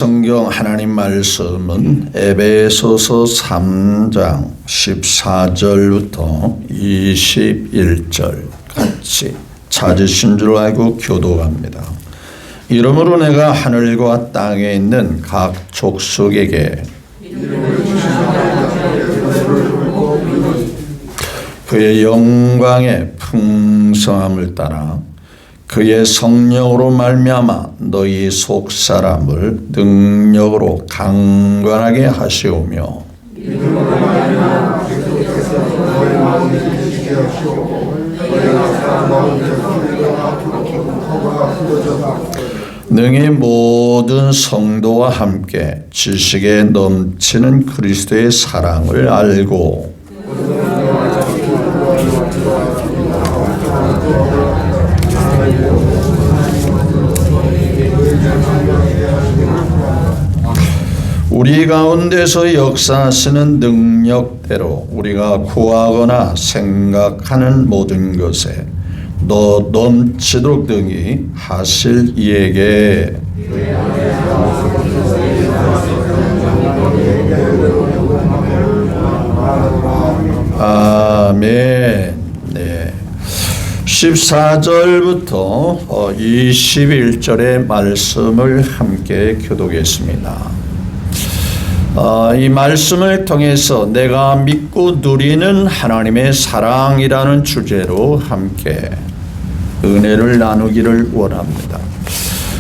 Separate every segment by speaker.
Speaker 1: 성경 하나님 말씀은 에베소서 3장 14절부터 21절 같이 찾으신 줄 알고 교독합니다. 이러므로 내가 하늘과 땅에 있는 각 족속에게 그의 영광의 풍성함을 따라 그의 성령으로 말미암아 너희 속사람을 능력으로 강건하게 하시오며 능히 모든 성도와 함께 지식에 넘치는 그리스도의 사랑을 알고 우리 가운데서 역사하시는 능력대로 우리가 구하거나 생각하는 모든 것에 너 넘치도록 능히 하실 이에게 아멘. 네. 14절부터 21절의 말씀을 함께 교독했습니다. 이 말씀을 통해서 내가 믿고 누리는 하나님의 사랑이라는 주제로 함께 은혜를 나누기를 원합니다.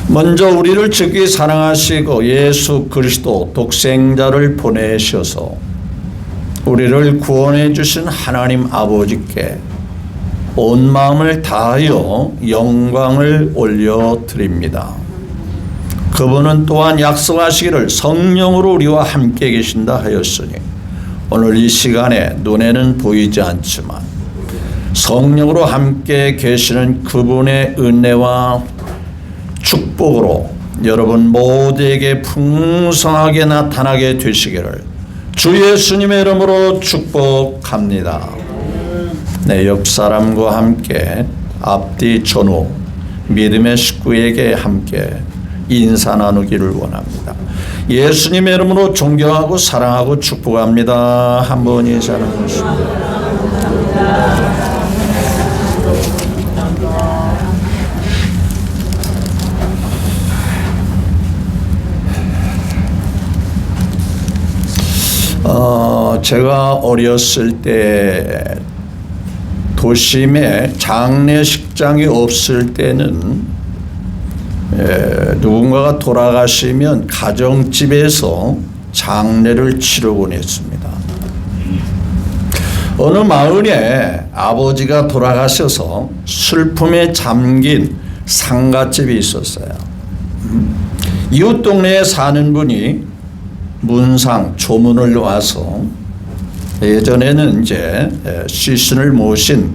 Speaker 1: 먼저 우리를 즉기 사랑하시고 예수 그리스도 독생자를 보내셔서 우리를 구원해 주신 하나님 아버지께 온 마음을 다하여 영광을 올려드립니다. 그분은 또한 약속하시기를 성령으로 우리와 함께 계신다 하였으니 오늘 이 시간에 눈에는 보이지 않지만 성령으로 함께 계시는 그분의 은혜와 축복으로 여러분 모두에게 풍성하게 나타나게 되시기를 주 예수님의 이름으로 축복합니다. 내 옆 사람과 함께 앞뒤 전후 믿음의 식구에게 함께 인사 나누기를 원합니다. 예수님의 이름으로 존경하고 사랑하고 축복합니다. 한 번 인사 나누십니다. 제가 어렸을 때 도심에 장례식장이 없을 때는 누군가가 돌아가시면 가정집에서 장례를 치르곤 했습니다. 어느 마을에 아버지가 돌아가셔서 슬픔에 잠긴 상가집이 있었어요. 이웃 동네에 사는 분이 문상 조문을 와서 예전에는 이제 시신을 모신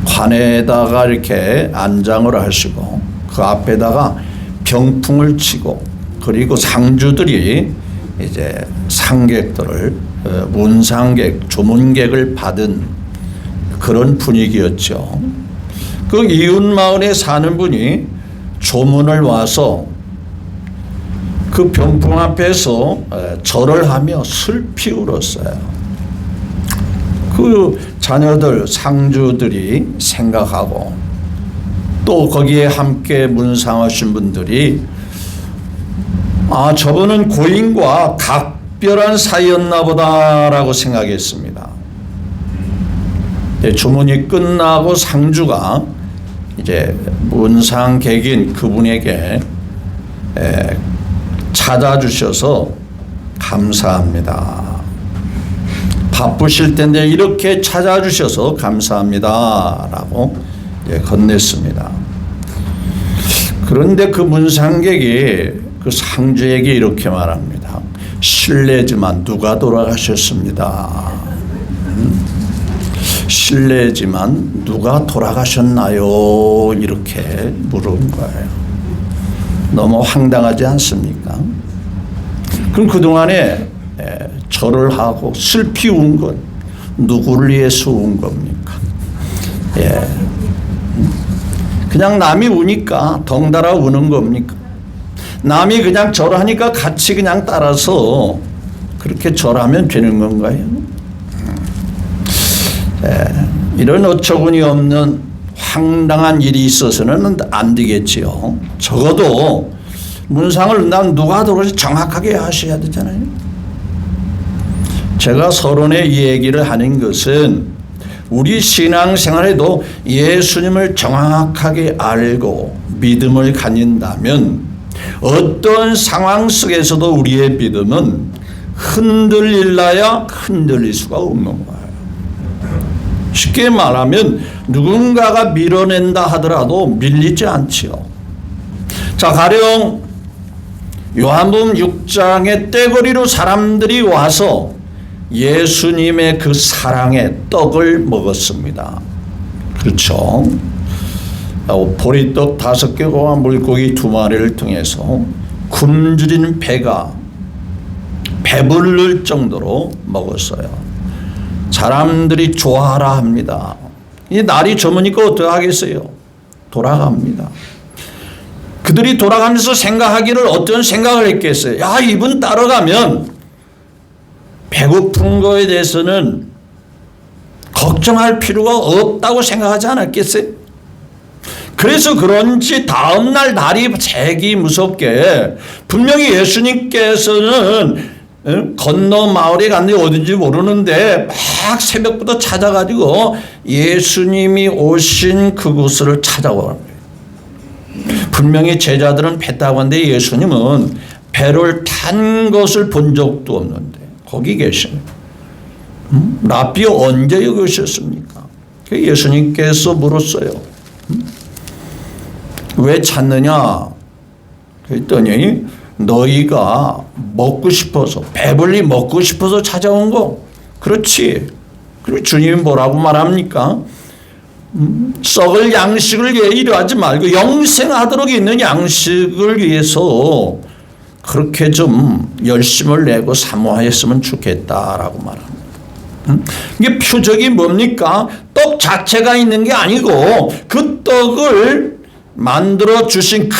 Speaker 1: 관에다가 이렇게 안장을 하시고 그 앞에다가 병풍을 치고 그리고 상주들이 이제 상객들을 문상객, 조문객을 받은 그런 분위기였죠. 그 이웃 마을에 사는 분이 조문을 와서 그 병풍 앞에서 절을 하며 슬피 울었어요. 그 자녀들, 상주들이 생각하고 또 거기에 함께 문상하신 분들이 저분은 고인과 각별한 사이였나 보다라고 생각했습니다. 주문이 끝나고 상주가 이제 문상객인 그분에게 찾아주셔서 감사합니다. 바쁘실 텐데 이렇게 찾아주셔서 감사합니다 라고 건넸습니다. 그런데 그 문상객이 그 상주에게 이렇게 말합니다. 실례지만 누가 돌아가셨습니다. 실례지만 누가 돌아가셨나요? 이렇게 물은 거예요. 너무 황당하지 않습니까? 그럼 그동안에 절을 하고 슬피 운 건 누구를 위해서 운 겁니까? 그냥 남이 우니까 덩달아 우는 겁니까? 남이 그냥 절하니까 같이 그냥 따라서 그렇게 절하면 되는 건가요? 이런 어처구니 없는 황당한 일이 있어서는 안 되겠지요. 적어도 문상을 난 누가 하도록 정확하게 하셔야 되잖아요. 제가 서론에 이 얘기를 하는 것은 우리 신앙생활에도 예수님을 정확하게 알고 믿음을 가진다면 어떤 상황 속에서도 우리의 믿음은 흔들릴라야 흔들릴 수가 없는 거예요. 쉽게 말하면 누군가가 밀어낸다 하더라도 밀리지 않지요. 자, 가령 요한복음 6장의 떼거리로 사람들이 와서 예수님의 그 사랑의 떡을 먹었습니다. 그렇죠. 보리떡 5개와 물고기 2마리를 통해서 굶주린 배가 배부를 정도로 먹었어요. 사람들이 좋아하라 합니다. 이 날이 저무니까 어떻게 하겠어요? 돌아갑니다. 그들이 돌아가면서 생각하기를 어떤 생각을 했겠어요? 야, 이분 따라가면 배고픈 거에 대해서는 걱정할 필요가 없다고 생각하지 않았겠어요? 그래서 그런지 다음날 날이 되게 무섭게 분명히 예수님께서는 건너 마을에 갔는데 어딘지 모르는데 막 새벽부터 찾아가지고 예수님이 오신 그곳을 찾아오랍니다. 분명히 제자들은 배 타고 갔는데 예수님은 배를 탄 것을 본 적도 없는데 거기 계십니다. 라삐 언제 여기 오셨습니까? 예수님께서 물었어요. 왜 찾느냐? 그랬더니 너희가 먹고 싶어서 배불리 먹고 싶어서 찾아온 거 그렇지. 그리고 주님이 뭐라고 말합니까? 썩을 양식을 위해 이러하지 말고 영생하도록 있는 양식을 위해서 그렇게 좀 열심을 내고 사모하였으면 좋겠다라고 말합니다. 이게 표적이 뭡니까? 떡 자체가 있는 게 아니고 그 떡을 만들어 주신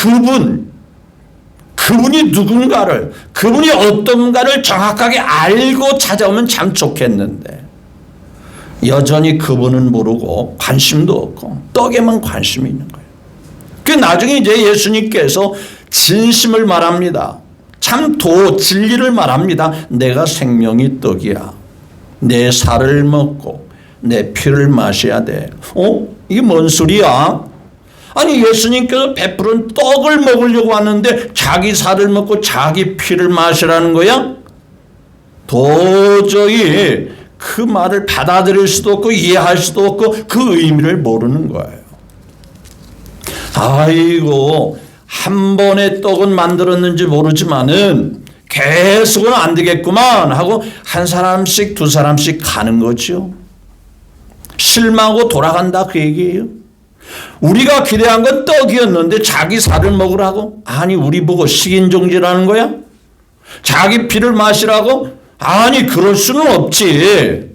Speaker 1: 그분이 누군가를, 그분이 어떤가를 정확하게 알고 찾아오면 참 좋겠는데 여전히 그분은 모르고 관심도 없고 떡에만 관심이 있는 거예요. 그 나중에 이제 예수님께서 진심을 말합니다. 참 진리를 말합니다. 내가 생명이 떡이야. 내 살을 먹고 내 피를 마셔야 돼. 이게 뭔 소리야? 아니 예수님께서 베푸른 떡을 먹으려고 왔는데 자기 살을 먹고 자기 피를 마시라는 거야? 도저히 그 말을 받아들일 수도 없고 이해할 수도 없고 그 의미를 모르는 거예요. 아이고 한 번의 떡은 만들었는지 모르지만은 계속은 안 되겠구만 하고 한 사람씩 두 사람씩 가는 거죠. 실망하고 돌아간다 그 얘기예요. 우리가 기대한 건 떡이었는데 자기 살을 먹으라고? 아니 우리 보고 식인종지라는 거야? 자기 피를 마시라고? 아니 그럴 수는 없지.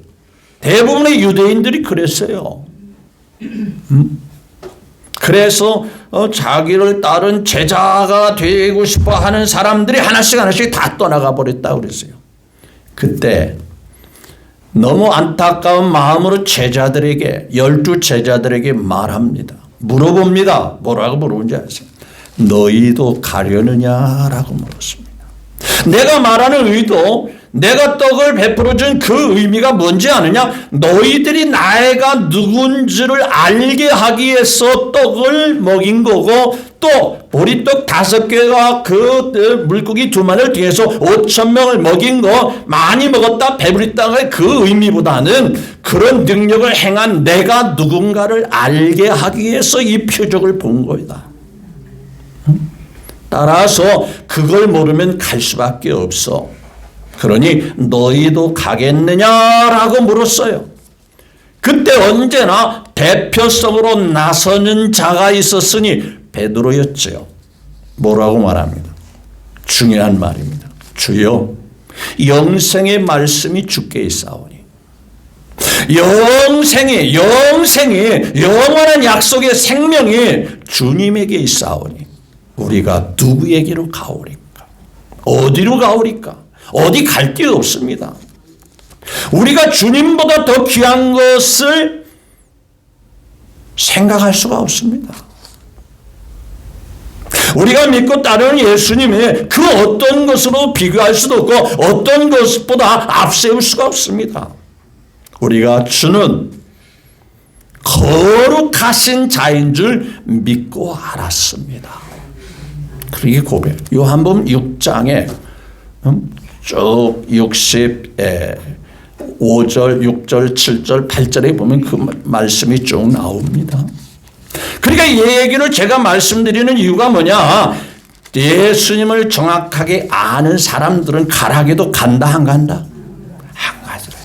Speaker 1: 대부분의 유대인들이 그랬어요. 그래서 자기를 따른 제자가 되고 싶어 하는 사람들이 하나씩 다 떠나가 버렸다 그랬어요. 그때 너무 안타까운 마음으로 제자들에게 12 제자들에게 말합니다. 물어봅니다. 뭐라고 물어본지 아세요? 너희도 가려느냐라고 물었습니다. 내가 말하는 의도 내가 떡을 베풀어준 그 의미가 뭔지 아느냐? 너희들이 나가 누군지를 알게 하기 위해서 떡을 먹인 거고 또 보리떡 5개와 그 물고기 2마리를 통해서 5,000명을 먹인 거 많이 먹었다 배부르다의 그 의미보다는 그런 능력을 행한 내가 누군가를 알게 하기 위해서 이 표적을 본 거다. 따라서 그걸 모르면 갈 수밖에 없어. 그러니 너희도 가겠느냐라고 물었어요. 그때 언제나 대표성으로 나서는 자가 있었으니 베드로였죠. 뭐라고 말합니다. 중요한 말입니다. 주여 영생의 말씀이 주께 있사오니 영생이 영원한 약속의 생명이 주님에게 있사오니 우리가 누구에게로 가오리까? 어디로 가오리까? 어디 갈 데 없습니다. 우리가 주님보다 더 귀한 것을 생각할 수가 없습니다. 우리가 믿고 따르는 예수님이 그 어떤 것으로 비교할 수도 없고 어떤 것보다 앞세울 수가 없습니다. 우리가 주는 거룩하신 자인 줄 믿고 알았습니다. 그게 고백. 요한복음 6장에 쭉 65절, 6절, 7절, 8절에 보면 그 말씀이 쭉 나옵니다. 그러니까 이 얘기를 제가 말씀드리는 이유가 뭐냐? 예수님을 정확하게 아는 사람들은 가라게도 간다 안 간다? 안 가더라.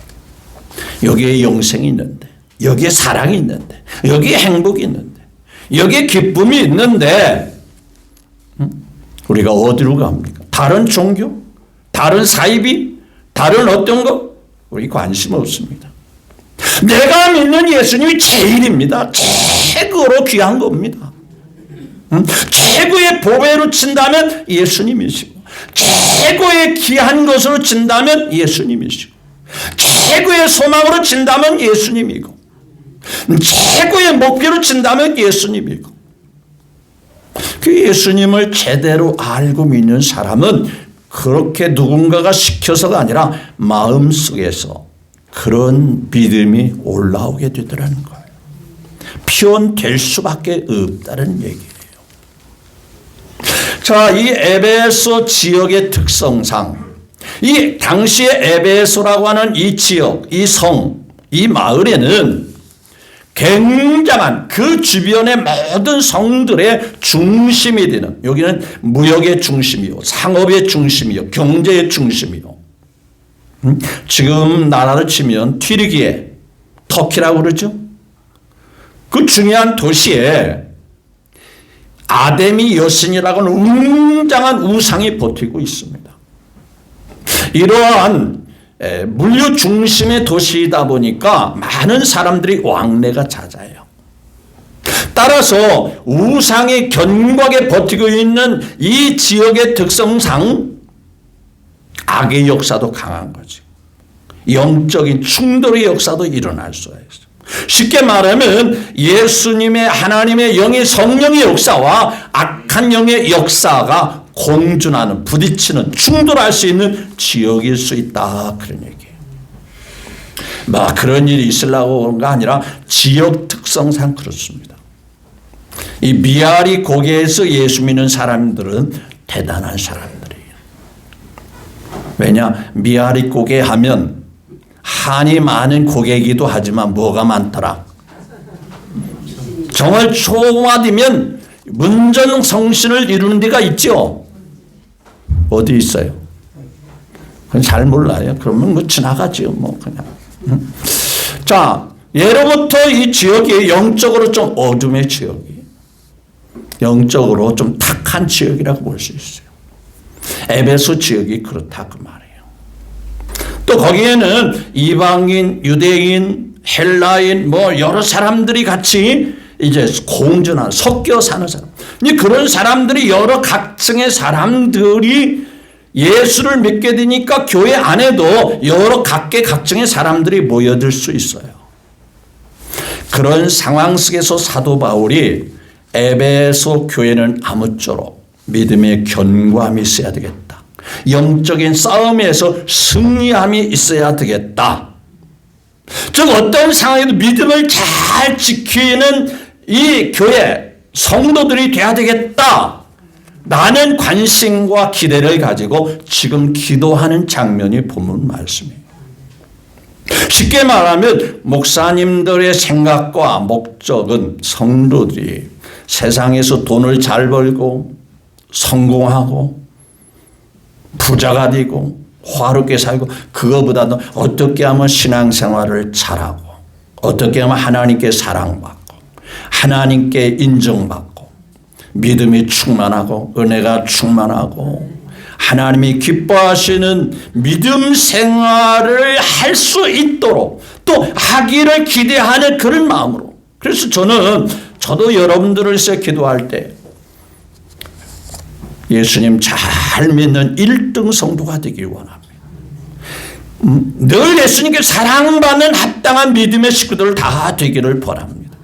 Speaker 1: 여기에 영생이 있는데, 여기에 사랑이 있는데, 여기에 행복이 있는데, 여기에 기쁨이 있는데 우리가 어디로 갑니까? 다른 종교? 다른 사이비? 다른 어떤 거? 우리 관심 없습니다. 내가 믿는 예수님이 제일입니다. 최고로 귀한 겁니다. 최고의 보배로 친다면 예수님이시고, 최고의 귀한 것으로 친다면 예수님이시고, 최고의 소망으로 친다면 예수님이고, 최고의 목표로 친다면 예수님이고. 그 예수님을 제대로 알고 믿는 사람은 그렇게 누군가가 시켜서가 아니라 마음속에서 그런 믿음이 올라오게 되더라는 거예요. 표현될 수밖에 없다는 얘기예요. 자, 이 에베소 지역의 특성상 이 당시의 에베소라고 하는 이 지역, 이 성, 이 마을에는 굉장한 그 주변의 모든 성들의 중심이 되는, 여기는 무역의 중심이요, 상업의 중심이요, 경제의 중심이요. 지금 나라를 치면 튀르기예, 터키라고 그러죠. 그 중요한 도시에 아데미 여신이라고 하는 웅장한 우상이 버티고 있습니다. 이러한 물류 중심의 도시이다 보니까 많은 사람들이 왕래가 잦아요. 따라서 우상이 견고하게 버티고 있는 이 지역의 특성상 악의 역사도 강한 거지. 영적인 충돌의 역사도 일어날 수가 있어요. 쉽게 말하면 예수님의 하나님의 영의 성령의 역사와 악한 영의 역사가 공존하는, 부딪히는, 충돌할 수 있는 지역일 수 있다, 그런 얘기예요. 뭐 그런 일이 있으려고 그런 거 아니라 지역 특성상 그렇습니다. 이 미아리 고개에서 예수 믿는 사람들은 대단한 사람들이에요. 왜냐? 미아리 고개 하면 한이 많은 고개이기도 하지만 뭐가 많더라? 정월 초마디면 문전성시를 이루는 데가 있죠. 어디 있어요? 그건 잘 몰라요. 그러면 뭐 지나가죠. 뭐 그냥. 자, 예로부터 이 지역이 영적으로 좀 어둠의 지역이, 영적으로 좀 탁한 지역이라고 볼 수 있어요. 에베소 지역이 그렇다 그 말이에요. 또 거기에는 이방인, 유대인, 헬라인 뭐 여러 사람들이 같이 이제 공존하는, 섞여 사는 사람. 그런 사람들이 여러 각층의 사람들이 예수를 믿게 되니까 교회 안에도 여러 각계각층의 사람들이 모여들 수 있어요. 그런 상황 속에서 사도 바울이 에베소 교회는 아무쪼록 믿음의 견고함이 있어야 되겠다. 영적인 싸움에서 승리함이 있어야 되겠다. 즉 어떤 상황에도 믿음을 잘 지키는 이 교회 성도들이 돼야 되겠다. 라는 관심과 기대를 가지고 지금 기도하는 장면이 본문 말씀이에요. 쉽게 말하면 목사님들의 생각과 목적은 성도들이 세상에서 돈을 잘 벌고 성공하고 부자가 되고 화롭게 살고, 그거보다도 어떻게 하면 신앙생활을 잘하고, 어떻게 하면 하나님께 사랑받고 하나님께 인정받고 믿음이 충만하고 은혜가 충만하고 하나님이 기뻐하시는 믿음 생활을 할 수 있도록 또 하기를 기대하는 그런 마음으로. 그래서 저도 여러분들을 위해서 기도할 때 예수님 잘 믿는 1등 성도가 되길 원합니다. 늘 예수님께 사랑받는 합당한 믿음의 식구들 다 되기를 바랍니다.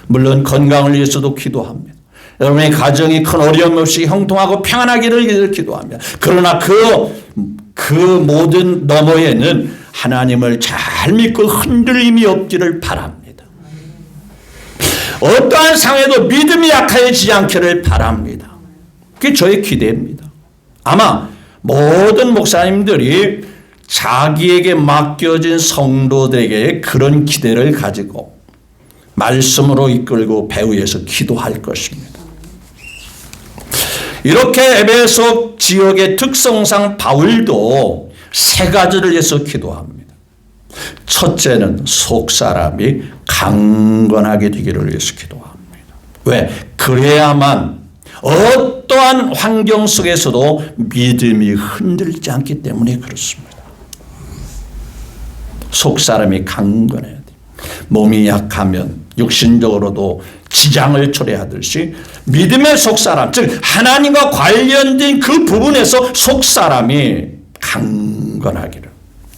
Speaker 1: 물론 건강을 위해서도 기도합니다. 여러분의 가정이 큰 어려움 없이 형통하고 평안하기를 기도합니다. 그러나 그 모든 너머에는 하나님을 잘 믿고 흔들림이 없기를 바랍니다. 어떠한 상황에도 믿음이 약해지지 않기를 바랍니다. 그게 저의 기대입니다. 아마 모든 목사님들이 자기에게 맡겨진 성도들에게 그런 기대를 가지고 말씀으로 이끌고 배후에서 기도할 것입니다. 이렇게 에베소 지역의 특성상 바울도 세 가지를 위해서 기도합니다. 첫째는 속사람이 강건하게 되기를 위해서 기도합니다. 왜? 그래야만 어떠한 환경 속에서도 믿음이 흔들리지 않기 때문에 그렇습니다. 속사람이 강건해야 돼요. 몸이 약하면 육신적으로도 지장을 초래하듯이 믿음의 속사람, 즉 하나님과 관련된 그 부분에서 속사람이 강건하기를.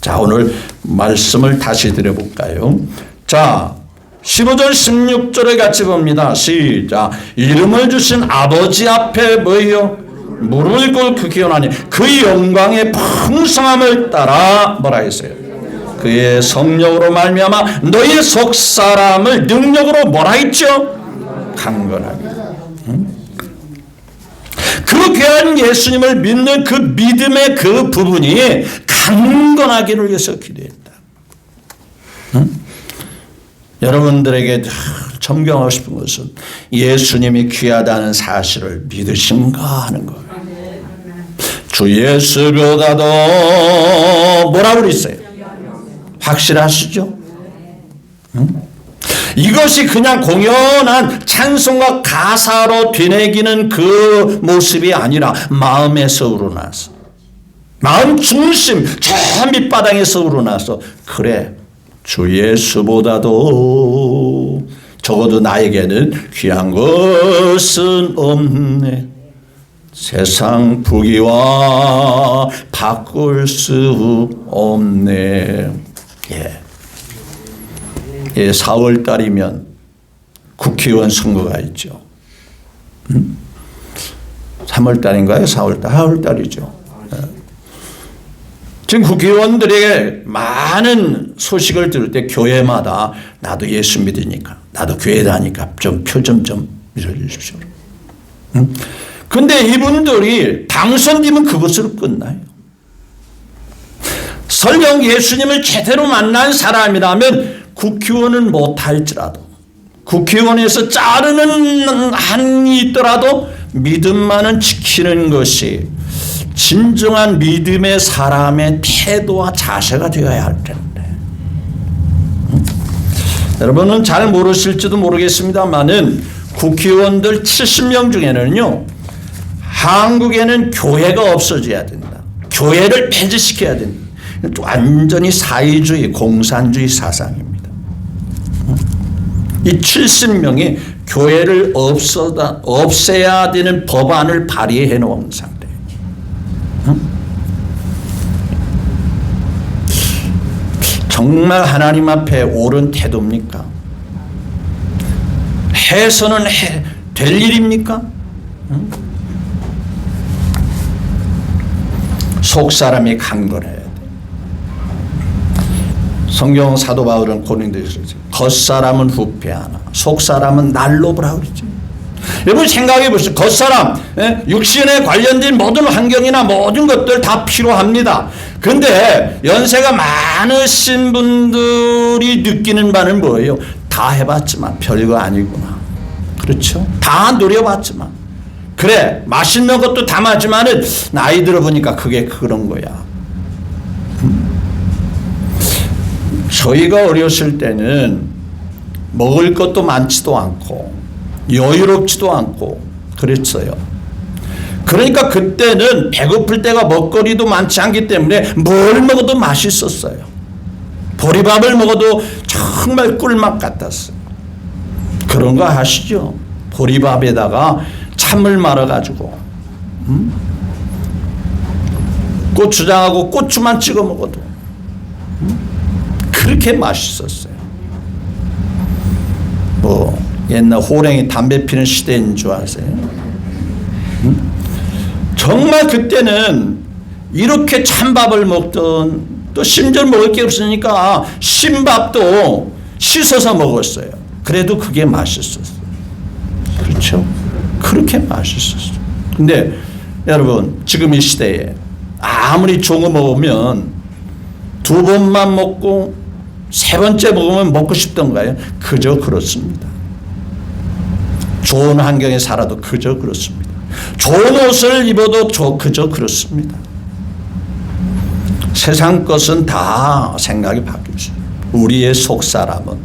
Speaker 1: 자, 오늘 말씀을 다시 드려볼까요? 자, 15절 16절을 같이 봅니다. 시작. 이름을 주신 아버지 앞에 뭐예요? 무릎을 꿇고 기원하니 그 영광의 풍성함을 따라 뭐라 했어요? 그의 성령으로 말미암아 너희 속사람을 능력으로 뭐라 했죠? 강건하게. 그 귀한 예수님을 믿는 그 믿음의 그 부분이 강건하기를 위해서 기도했다. 여러분들에게 점경하고 싶은 것은 예수님이 귀하다는 사실을 믿으신가 하는 거예요. 주 예수보다도 뭐라고 그랬어요? 확실하시죠? 이것이 그냥 공연한 찬송과 가사로 되뇌기는 그 모습이 아니라 마음에서 우러나서, 마음 중심 저 밑바닥에서 우러나서, 그래 주 예수보다도 적어도 나에게는 귀한 것은 없네. 세상 부귀와 바꿀 수 없네. 예, 4월 달이면 국회의원 선거가 있죠. 3월 달인가요? 4월 달, 4월 달이죠. 지금 국회의원들에게 많은 소식을 들을 때 교회마다 나도 예수 믿으니까, 나도 교회 다니까 좀 표 좀 밀어주십시오. 근데 이분들이 당선되면 그것으로 끝나요. 설령 예수님을 제대로 만난 사람이라면 국회의원은 못할지라도, 국회의원에서 자르는 한이 있더라도 믿음만은 지키는 것이 진정한 믿음의 사람의 태도와 자세가 되어야 할 텐데. 여러분은 잘 모르실지도 모르겠습니다만은 국회의원들 70명 중에는요, 한국에는 교회가 없어져야 된다. 교회를 폐지시켜야 된다. 완전히 사회주의, 공산주의 사상입니다. 이 70명이 교회를 없애야 되는 법안을 발의해 놓은 상태. 정말 하나님 앞에 옳은 태도입니까? 해서는 될 일입니까? 속사람이 강건해야 돼. 성경 사도 바울은 고린도에서 겉사람은 후패하나 속사람은 날로부라 그러죠. 여러분 생각해 보시죠. 겉사람, 육신에 관련된 모든 환경이나 모든 것들 다 필요합니다. 근데 연세가 많으신 분들이 느끼는 바는 뭐예요? 다 해봤지만 별거 아니구나. 그렇죠? 다 노려봤지만, 그래 맛있는 것도 다 맞지만은 나이 들어보니까 그게 그런 거야. 저희가 어렸을 때는 먹을 것도 많지도 않고 여유롭지도 않고 그랬어요. 그러니까 그때는 배고플 때가 먹거리도 많지 않기 때문에 뭘 먹어도 맛있었어요. 보리밥을 먹어도 정말 꿀맛 같았어요. 그런 거 아시죠? 보리밥에다가 찬물 말아가지고 고추장하고 고추만 찍어 먹어도 그렇게 맛있었어요. 뭐 옛날 호랭이 담배 피는 시대인 줄 아세요? 정말 그때는 이렇게 찬밥을 먹던, 또 심지어 먹을 게 없으니까 신밥도 씻어서 먹었어요. 그래도 그게 맛있었어요. 그렇죠? 그렇게 맛있었어요. 근데 여러분, 지금 이 시대에 아무리 좋은 거 먹으면 두 번만 먹고 세 번째 먹으면 먹고 싶던가요? 그저 그렇습니다. 좋은 환경에 살아도 그저 그렇습니다. 좋은 옷을 입어도 그저 그렇습니다. 세상 것은 다 생각이 바뀌었어요. 우리의 속사람은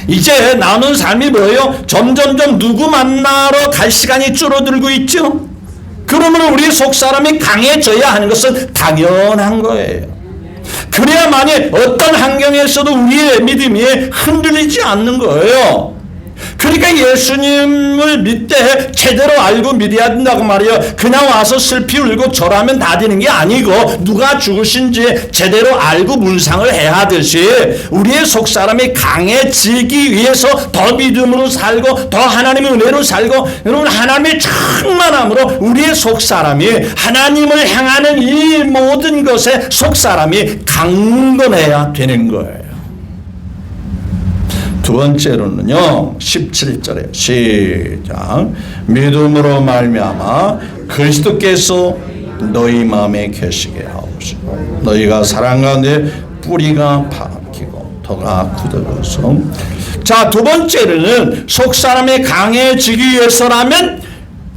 Speaker 1: 이제 나눈 삶이 뭐예요? 점점점 누구 만나러 갈 시간이 줄어들고 있죠. 그러면 우리의 속사람이 강해져야 하는 것은 당연한 거예요. 그래야만이 어떤 환경에서도 우리의 믿음이 흔들리지 않는 거예요. 그러니까 예수님을 믿되 제대로 알고 믿어야 된다고 말이에요. 그냥 와서 슬피 울고 절하면 다 되는 게 아니고 누가 죽으신지 제대로 알고 문상을 해야 하듯이 우리의 속사람이 강해지기 위해서 더 믿음으로 살고 더 하나님의 은혜로 살고, 여러분, 하나님의 충만함으로 우리의 속사람이 하나님을 향하는 이 모든 것에 속사람이 강건해야 되는 거예요. 두 번째로는요, 17절에 시작. 믿음으로 말미암아 그리스도께서 너희 마음에 계시게 하옵시고 너희가 사랑 가운데 뿌리가 박히고 터가 굳어서. 자, 두 번째로는 속사람이 강해지기 위해서라면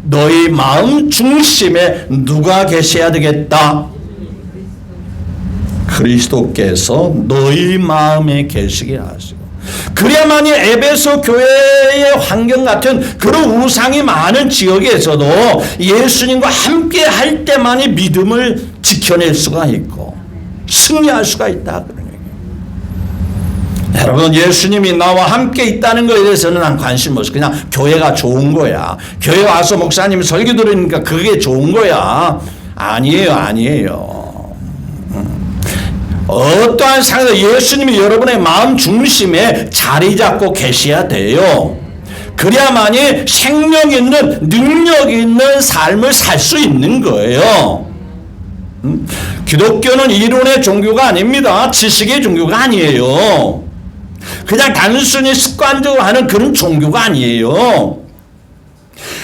Speaker 1: 너희 마음 중심에 누가 계셔야 되겠다? 그리스도께서 너희 마음에 계시게 하시고. 그래야만이 에베소 교회의 환경 같은 그런 우상이 많은 지역에서도 예수님과 함께 할 때만이 믿음을 지켜낼 수가 있고 승리할 수가 있다. 여러분, 예수님이 나와 함께 있다는 것에 대해서는 난 관심 없어. 그냥 교회가 좋은 거야. 교회 와서 목사님 설교 들으니까 그게 좋은 거야. 아니에요. 어떠한 상황에서 예수님이 여러분의 마음 중심에 자리 잡고 계셔야 돼요. 그래야만이 생명 있는, 능력 있는 삶을 살 수 있는 거예요. 기독교는 이론의 종교가 아닙니다. 지식의 종교가 아니에요. 그냥 단순히 습관적으로 하는 그런 종교가 아니에요.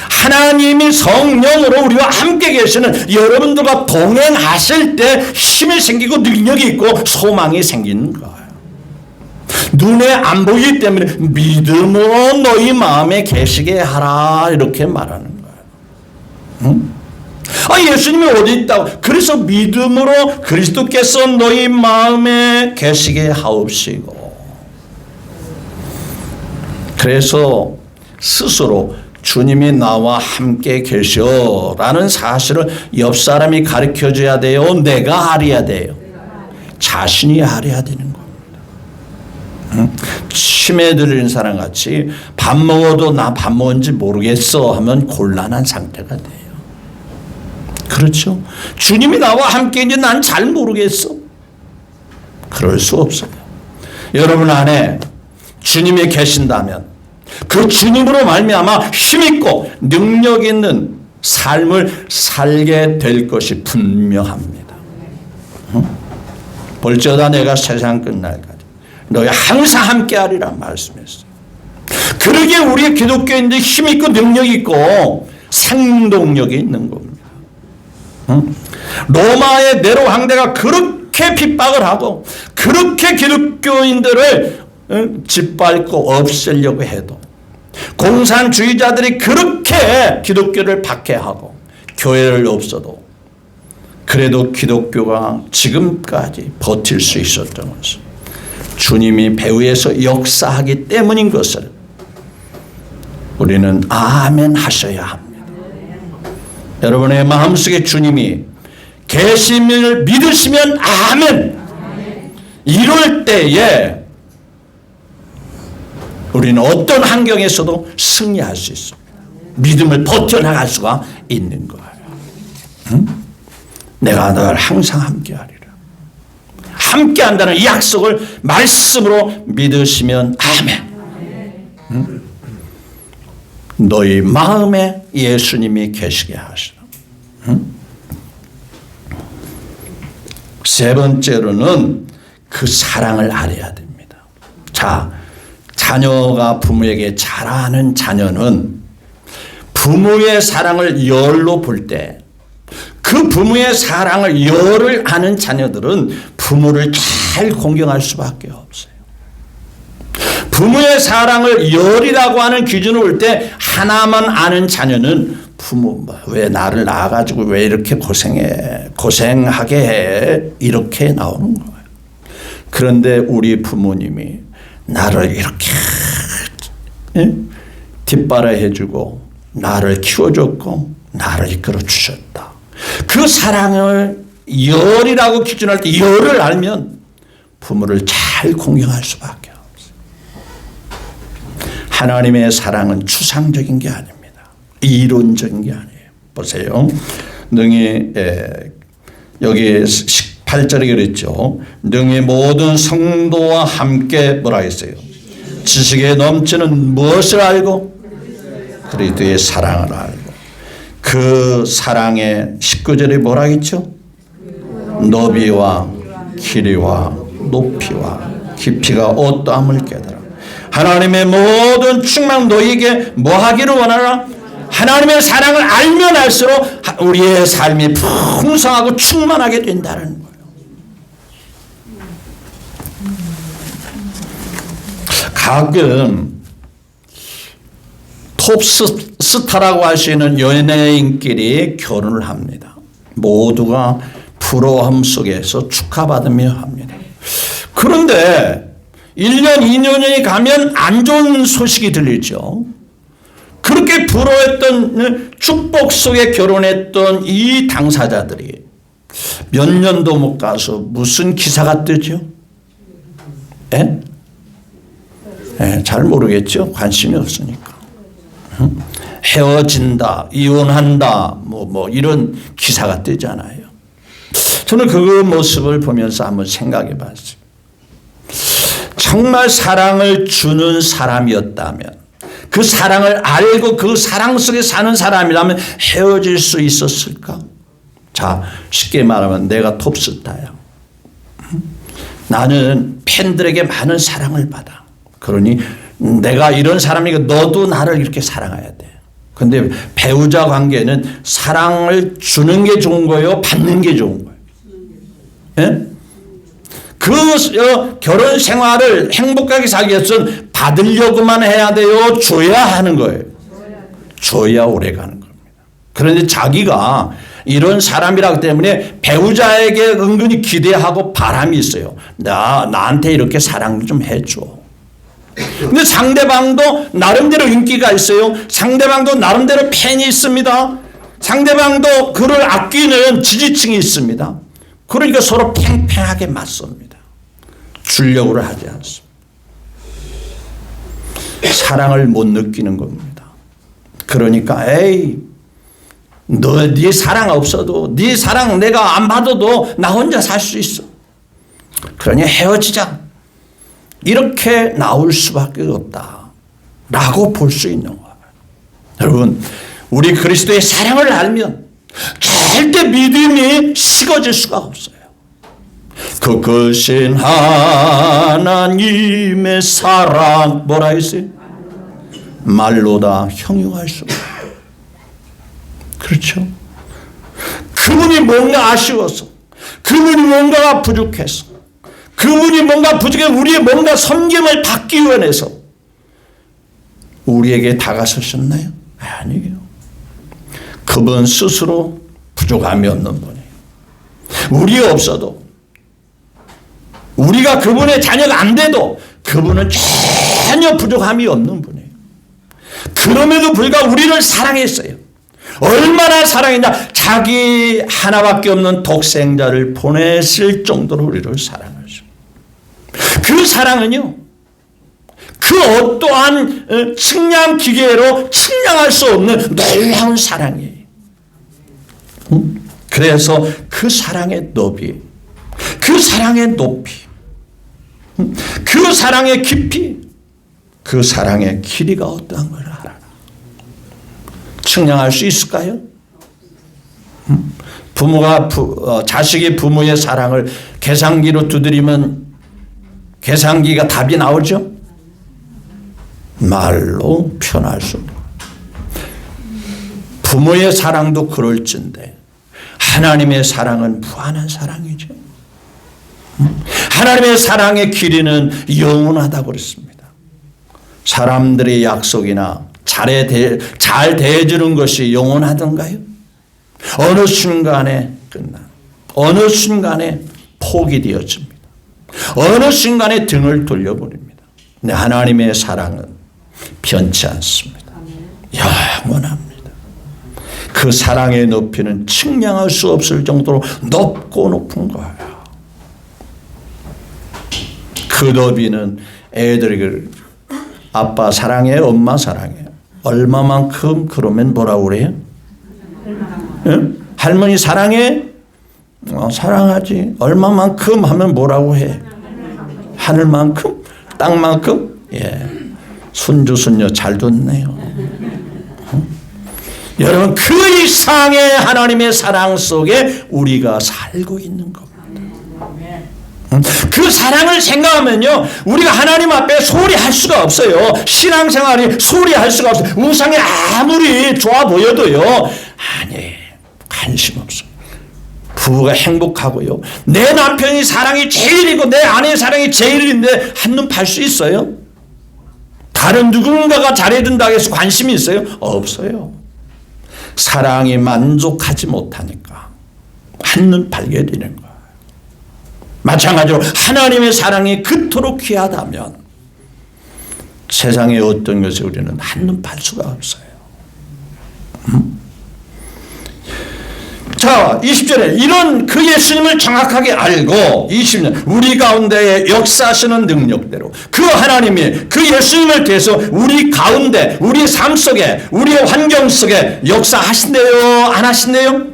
Speaker 1: 하나님이 성령으로 우리와 함께 계시는 여러분들과 동행하실 때 힘이 생기고 능력이 있고 소망이 생기는 거예요. 눈에 안 보이기 때문에 믿음으로 너희 마음에 계시게 하라 이렇게 말하는 거예요. 예수님이 어디 있다고? 그래서 믿음으로 그리스도께서 너희 마음에 계시게 하옵시고. 그래서 스스로 주님이 나와 함께 계셔라는 사실을 옆 사람이 가르쳐줘야 돼요? 내가 하려야 돼요? 자신이 하려야 되는 겁니다. 치매 들린 사람 같이 밥 먹어도 나 밥 먹은지 모르겠어 하면 곤란한 상태가 돼요. 그렇죠? 주님이 나와 함께 있는지 난 잘 모르겠어. 그럴 수 없어요. 여러분 안에 주님이 계신다면 그 주님으로 말미암아 힘있고 능력 있는 삶을 살게 될 것이 분명합니다. 볼지어다 내가 세상 끝날까지 너희 항상 함께하리라 말씀했어요. 그러기에 우리 기독교인들이 힘있고 능력 있고 생동력이 있는 겁니다. 로마의 네로 황제가 그렇게 핍박을 하고 그렇게 기독교인들을 짓밟고 없애려고 해도 공산주의자들이 그렇게 기독교를 박해하고 교회를 없어도 그래도 기독교가 지금까지 버틸 수 있었던 것은 주님이 배후에서 역사하기 때문인 것을 우리는 아멘 하셔야 합니다. 여러분의 마음속에 주님이 계심을 믿으시면 아멘. 이럴 때에 우리는 어떤 환경에서도 승리할 수 있습니다. 믿음을 버텨나갈 수가 있는 거예요. 내가 널 항상 함께하리라. 함께한다는 이 약속을 말씀으로 믿으시면 아멘. 너희 마음에 예수님이 계시게 하시라. 세 번째로는 그 사랑을 알아야 됩니다. 자, 자녀가 부모에게 잘하는 자녀는 부모의 사랑을 열로 볼 때, 그 부모의 사랑을 열을 아는 자녀들은 부모를 잘 공경할 수밖에 없어요. 부모의 사랑을 열이라고 하는 기준을 볼 때 하나만 아는 자녀는 부모 왜 나를 낳아가지고 왜 이렇게 고생하게 해, 이렇게 나오는 거예요. 그런데 우리 부모님이 나를 이렇게 뒷바라해주고 나를 키워줬고 나를 이끌어 주셨다. 그 사랑을 열이라고 기준할 때 열을 알면 부모를 잘 공경할 수밖에 없어요. 하나님의 사랑은 추상적인 게 아닙니다. 이론적인 게 아니에요. 보세요. 능히 여기 18절에 그랬죠. 능히 모든 성도와 함께 뭐라 했어요? 지식에 넘치는 무엇을 알고? 그리스도의 사랑을 알고. 그 사랑의 19절에 뭐라 했죠? 너비와 길이와 높이와 깊이가 어떠함을 깨달아. 하나님의 모든 충만 너희에게 뭐 하기를 원하라? 하나님의 사랑을 알면 알수록 우리의 삶이 풍성하고 충만하게 된다는 거예요. 가끔 톱스타라고 하시는 연예인끼리 결혼을 합니다. 모두가 부러움 속에서 축하받으며 합니다. 그런데 1년, 2년이 가면 안 좋은 소식이 들리죠. 그렇게 부러웠던 축복 속에 결혼했던 이 당사자들이 몇 년도 못 가서 무슨 기사가 뜨죠? 예? 예, 잘 모르겠죠. 관심이 없으니까. 헤어진다, 이혼한다, 뭐 이런 기사가 뜨잖아요. 저는 그 모습을 보면서 한번 생각해 봤어요. 정말 사랑을 주는 사람이었다면, 그 사랑을 알고 그 사랑 속에 사는 사람이라면 헤어질 수 있었을까? 자, 쉽게 말하면 내가 톱스타야. 나는 팬들에게 많은 사랑을 받아. 그러니 내가 이런 사람이니까 너도 나를 이렇게 사랑해야 돼. 근데 배우자 관계는 사랑을 주는 게 좋은 거예요? 받는 게 좋은 거예요? 예? 그 결혼 생활을 행복하게 살기 위해서는 받으려고만 해야 돼요? 줘야 하는 거예요? 줘야 오래 가는 겁니다. 그런데 자기가 이런 사람이라기 때문에 배우자에게 은근히 기대하고 바람이 있어요. 나한테 이렇게 사랑 좀 해줘. 근데 상대방도 나름대로 인기가 있어요. 상대방도 나름대로 팬이 있습니다. 상대방도 그를 아끼는 지지층이 있습니다. 그러니까 서로 팽팽하게 맞섭니다. 주려고 하지 않습니다. 사랑을 못 느끼는 겁니다. 그러니까 에이, 네 사랑 없어도, 네 사랑 내가 안 받아도 나 혼자 살 수 있어. 그러니 헤어지자. 이렇게 나올 수밖에 없다라고 볼 수 있는 거예요. 여러분, 우리 그리스도의 사랑을 알면 절대 믿음이 식어질 수가 없어요. 그 크신 하나님의 사랑, 뭐라 했어요? 말로 다 형용할 수가 없어요. 그렇죠? 그분이 뭔가 아쉬워서, 그분이 뭔가가 부족해서, 그분이 뭔가 부족해 우리의 뭔가 섬김을 받기 원해서 우리에게 다가서셨나요? 아니에요. 그분 스스로 부족함이 없는 분이에요. 우리 없어도, 우리가 그분의 자녀가 안 돼도 그분은 전혀 부족함이 없는 분이에요. 그럼에도 불구하고 우리를 사랑했어요. 얼마나 사랑했냐? 자기 하나밖에 없는 독생자를 보냈을 정도로 우리를 사랑하죠. 그 사랑은요, 그 어떠한 측량 기계로 측량할 수 없는 놀라운 사랑이에요. 그래서 그 사랑의 너비, 그 사랑의 높이, 그 사랑의 깊이, 그 사랑의 길이가 어떠한 걸 알아라. 측량할 수 있을까요? 부모가 자식이 부모의 사랑을 계산기로 두드리면 계산기가 답이 나오죠? 말로 표현할 수 없는. 부모의 사랑도 그럴진데 하나님의 사랑은 무한한 사랑이죠. 하나님의 사랑의 길이는 영원하다고 그랬습니다. 사람들의 약속이나 잘 대해주는 것이 영원하던가요? 어느 순간에 끝나, 어느 순간에 포기되어집니다. 어느 순간에 등을 돌려버립니다. 근데 하나님의 사랑은 변치 않습니다. 영원합니다. 그 사랑의 높이는 측량할 수 없을 정도로 높고 높은 거예요. 그 높이는 애들에게 아빠 사랑해, 엄마 사랑해. 얼마만큼 그러면 뭐라고 그래요? 응? 할머니 사랑해? 사랑하지. 얼마만큼 하면 뭐라고 해? 하늘만큼? 땅만큼? 예. 손주 손녀 잘 뒀네요. 여러분 그 이상의 하나님의 사랑 속에 우리가 살고 있는 겁니다. 그 사랑을 생각하면요, 우리가 하나님 앞에 소홀히 할 수가 없어요. 신앙생활이 소홀히 할 수가 없어요. 우상이 아무리 좋아 보여도요, 아니, 관심 없어요. 부부가 행복하고요, 내 남편이 사랑이 제일이고 내 아내의 사랑이 제일인데 한눈 팔 수 있어요? 다른 누군가가 잘해준다고 해서 관심이 있어요? 없어요. 사랑이 만족하지 못하니까 한눈 팔게 되는 거예요. 마찬가지로 하나님의 사랑이 그토록 귀하다면 세상의 어떤 것을 우리는 한눈 팔 수가 없어요. 자, 20절에 이런 그 예수님을 정확하게 알고 20년 우리 가운데에 역사하시는 능력대로 그 하나님이 그 예수님을 통해서 우리 가운데 우리 삶 속에 우리의 환경 속에 역사하신대요? 안 하신대요?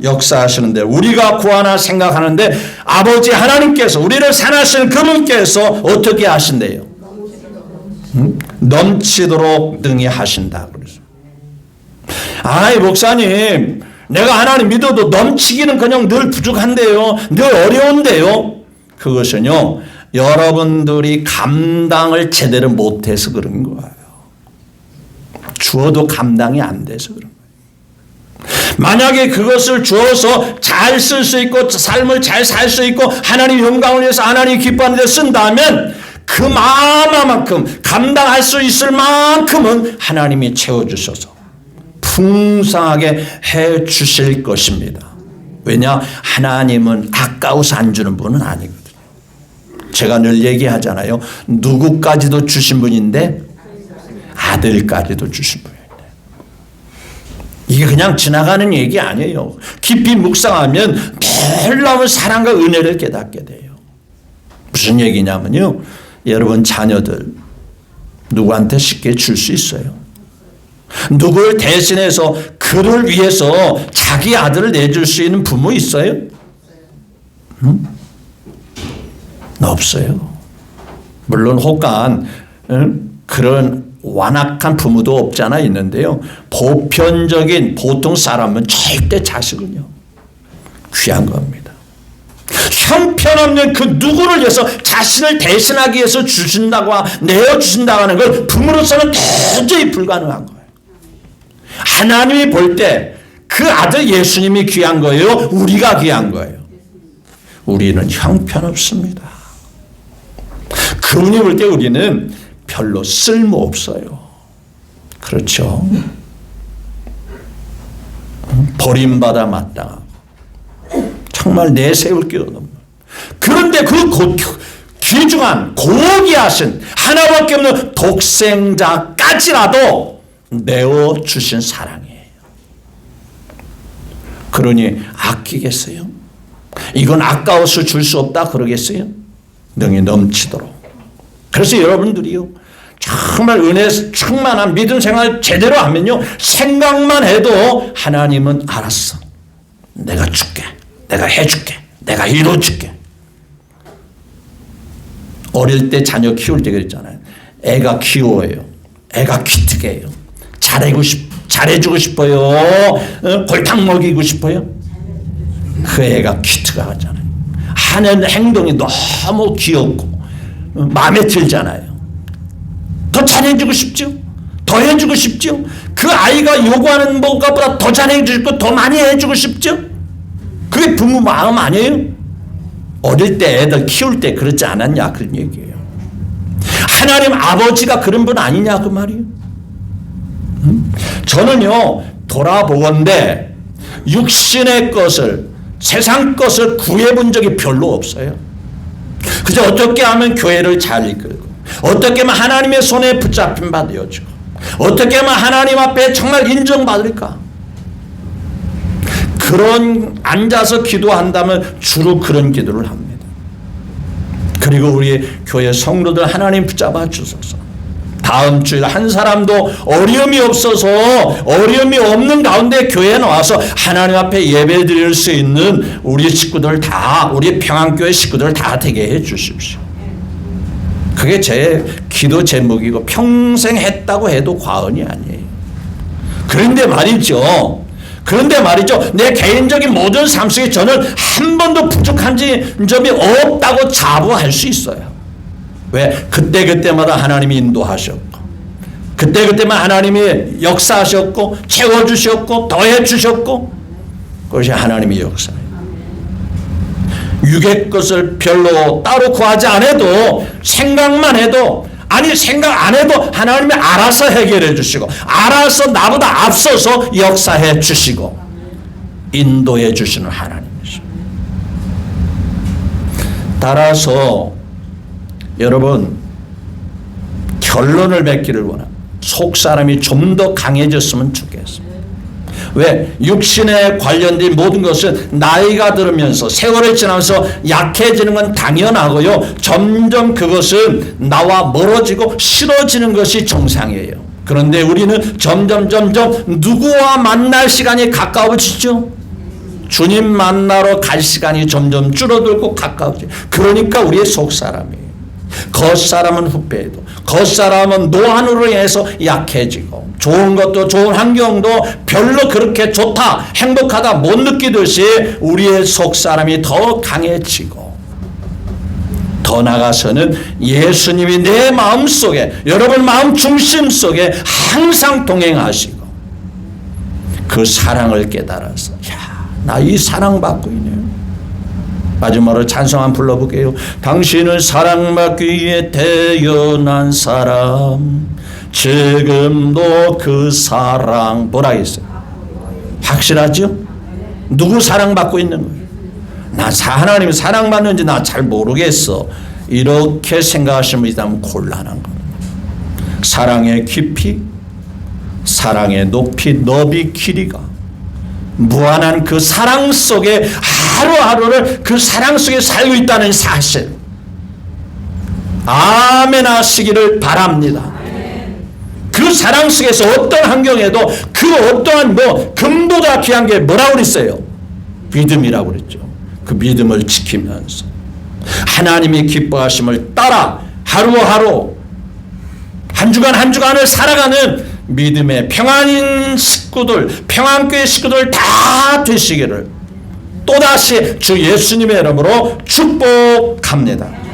Speaker 1: 역사하시는데 우리가 구하나 생각하는데 아버지 하나님께서 우리를 사랑하시는 그분께서 어떻게 하신대요? 넘치도록 능히 하신다. 그래서 아이 목사님, 내가 하나님 믿어도 넘치기는 그냥 늘 부족한데요, 늘 어려운데요. 그것은요, 여러분들이 감당을 제대로 못해서 그런 거예요. 주어도 감당이 안 돼서 그런 거예요. 만약에 그것을 주어서 잘 쓸 수 있고 삶을 잘 살 수 있고 하나님 영광을 위해서 하나님 기뻐하는 데 쓴다면 그 마음만큼 감당할 수 있을 만큼은 하나님이 채워주셔서 풍성하게 해 주실 것입니다. 왜냐? 하나님은 아까워서 안 주는 분은 아니거든요. 제가 늘 얘기하잖아요. 누구까지도 주신 분인데 아들까지도 주신 분이에요. 이게 그냥 지나가는 얘기 아니에요. 깊이 묵상하면 놀라운 사랑과 은혜를 깨닫게 돼요. 무슨 얘기냐면요, 여러분 자녀들 누구한테 쉽게 줄 수 있어요? 누구를 대신해서 그를 위해서 자기 아들을 내줄 수 있는 부모 있어요? 없어요. 물론 혹간 그런 완악한 부모도 없지 않아 있는데요, 보편적인 보통 사람은 절대 자식은요 귀한 겁니다. 형편없는 그 누구를 위해서 자신을 대신하기 위해서 주신다고 내어주신다고 하는 걸 부모로서는 도저히 불가능한 거예요. 하나님이 볼 때 그 아들 예수님이 귀한 거예요? 우리가 귀한 거예요? 우리는 형편없습니다. 그분이 볼 때 우리는 별로 쓸모없어요. 그렇죠? 버림받아 마땅하고 정말 내세울 게 없는, 그런데 그 귀중한 고귀하신 하나밖에 없는 독생자까지라도 내어주신 사랑이에요. 그러니 아끼겠어요? 이건 아까워서 줄 수 없다 그러겠어요? 능히 넘치도록. 그래서 여러분들이요, 정말 은혜 충만한 믿음 생활 제대로 하면요, 생각만 해도 하나님은 알았어, 내가 줄게. 내가 해줄게. 내가 이뤄줄게. 어릴 때 자녀 키울 때 그랬잖아요. 애가 귀여워요. 애가 기특해요. 잘해주고 싶어요. 골탕 먹이고 싶어요. 그 애가 기특하잖아요. 하는 행동이 너무 귀엽고 마음에 들잖아요. 더 잘해주고 싶죠. 더 해주고 싶죠. 그 아이가 요구하는 것보다 더 잘해주고 더 많이 해주고 싶죠. 그게 부모 마음 아니에요? 어릴 때 애들 키울 때 그렇지 않았냐 그런 얘기예요. 하나님 아버지가 그런 분 아니냐 그 말이에요. 저는요 돌아보건대 육신의 것을 세상 것을 구해본 적이 별로 없어요. 그저 어떻게 하면 교회를 잘 이끌고 어떻게 하면 하나님의 손에 붙잡힌 바 되어주고 어떻게 하면 하나님 앞에 정말 인정받을까. 그런 앉아서 기도한다면 주로 그런 기도를 합니다. 그리고 우리 교회 성도들 하나님 붙잡아 주소서. 다음 주일 한 사람도 어려움이 없어서 어려움이 없는 가운데 교회에 나와서 하나님 앞에 예배 드릴 수 있는 우리 식구들 다 우리 평안교회 식구들 다 되게 해 주십시오. 그게 제 기도 제목이고 평생 했다고 해도 과언이 아니에요. 그런데 말이죠. 내 개인적인 모든 삶 속에 저는 한 번도 부족한 점이 없다고 자부할 수 있어요. 왜? 그때그때마다 하나님이 인도하셨고 그때그때만 하나님이 역사하셨고 채워주셨고 더해주셨고 그것이 하나님의 역사예요. 육의 것을 별로 따로 구하지 않아도 생각만 해도 생각 안 해도 하나님이 알아서 해결해 주시고 알아서 나보다 앞서서 역사해 주시고 인도해 주시는 하나님이시죠. 따라서 여러분 결론을 맺기를 원합니다. 속사람이 좀 더 강해졌으면 좋겠습니다. 왜? 육신에 관련된 모든 것은 나이가 들으면서 세월이 지나면서 약해지는 건 당연하고요. 점점 그것은 나와 멀어지고 싫어지는 것이 정상이에요. 그런데 우리는 점점 누구와 만날 시간이 가까워지죠. 주님 만나러 갈 시간이 점점 줄어들고 가까워지죠. 그러니까 우리의 속사람이에요. 겉사람은 후패해도 겉사람은 노안으로 인해서 약해지고 좋은 것도 좋은 환경도 별로 그렇게 좋다 행복하다 못 느끼듯이 우리의 속사람이 더 강해지고 더 나아가서는 예수님이 내 마음속에 여러분 마음 중심 속에 항상 동행하시고 그 사랑을 깨달아서 나 이 사랑받고 있네요. 마지막으로 찬송 한번 불러볼게요. 당신은 사랑받기 위해 태어난 사람 지금도 그 사랑 뭐라 했어요? 확실하죠? 누구 사랑받고 있는 거예요? 하나님 사랑받는지 나 잘 모르겠어. 이렇게 생각하시면 있다면 곤란한 겁니다. 사랑의 깊이 사랑의 높이 너비 길이가 무한한 그 사랑 속에 하루하루를 그 사랑 속에 살고 있다는 사실 아멘 하시기를 바랍니다. 그 사랑 속에서 어떤 환경에도 그 어떠한 금보다 귀한 게 뭐라고 그랬어요? 믿음이라고 그랬죠. 그 믿음을 지키면서 하나님이 기뻐하심을 따라 하루하루 한 주간을 살아가는 믿음의 평안인 식구들, 평안교회 식구들 다 되시기를 또다시 주 예수님의 이름으로 축복합니다.